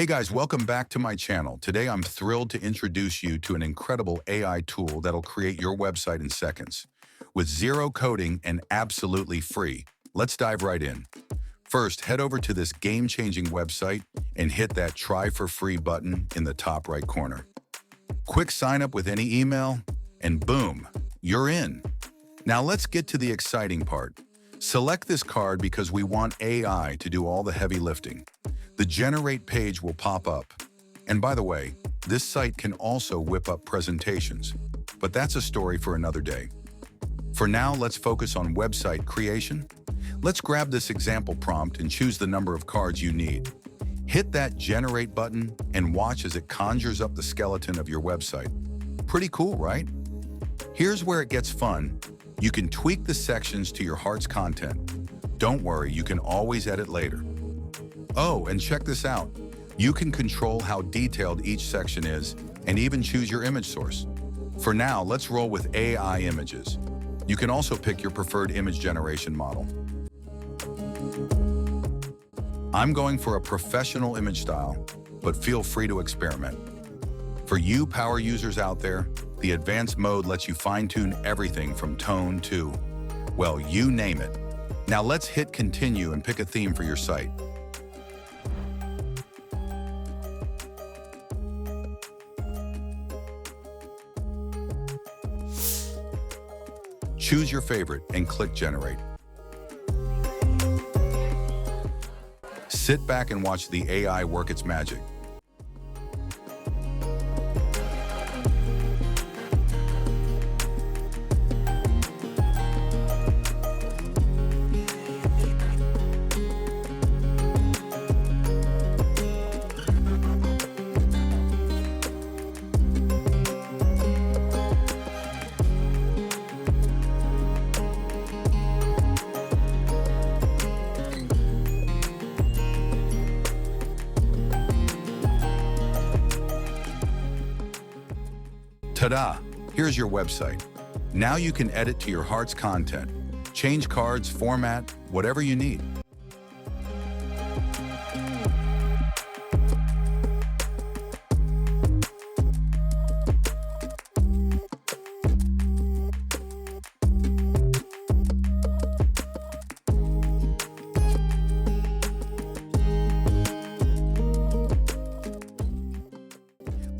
Hey guys, welcome back to my channel. Today I'm thrilled to introduce you to an incredible AI tool that'll create your website in seconds. With zero coding and absolutely free. Let's dive right in. First, head over to this game-changing website and hit that try for free button in the top right corner. Quick sign up with any email and boom, you're in. Now let's get to the exciting part. Select this card because we want AI to do all the heavy lifting. The Generate page will pop up. And by the way, this site can also whip up presentations, but that's a story for another day. For now, let's focus on website creation. Let's grab this example prompt and choose the number of cards you need. Hit that Generate button and watch as it conjures up the skeleton of your website. Pretty cool, right? Here's where it gets fun. You can tweak the sections to your heart's content. Don't worry, you can always edit later. Oh, and check this out. You can control how detailed each section is and even choose your image source. For now, let's roll with AI images. You can also pick your preferred image generation model. I'm going for a professional image style, but feel free to experiment. For you power users out there, the advanced mode lets you fine-tune everything from tone to, well, you name it. Now let's hit continue and pick a theme for your site. Choose your favorite and click Generate. Sit back and watch the AI work its magic. Ta-da! Here's your website. Now you can edit to your heart's content. Change cards, format, whatever you need.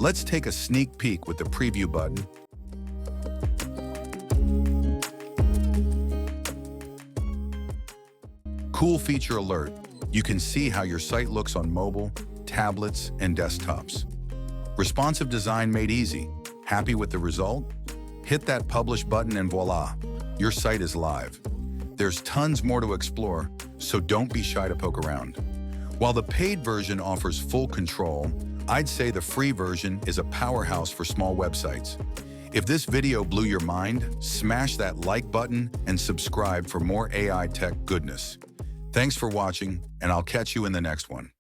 Let's take a sneak peek with the preview button. Cool feature alert. You can see how your site looks on mobile, tablets, and desktops. Responsive design made easy. Happy with the result? Hit that publish button and voila, your site is live. There's tons more to explore, so don't be shy to poke around. While the paid version offers full control, I'd say the free version is a powerhouse for small websites. If this video blew your mind, smash that like button and subscribe for more AI tech goodness. Thanks for watching, and I'll catch you in the next one.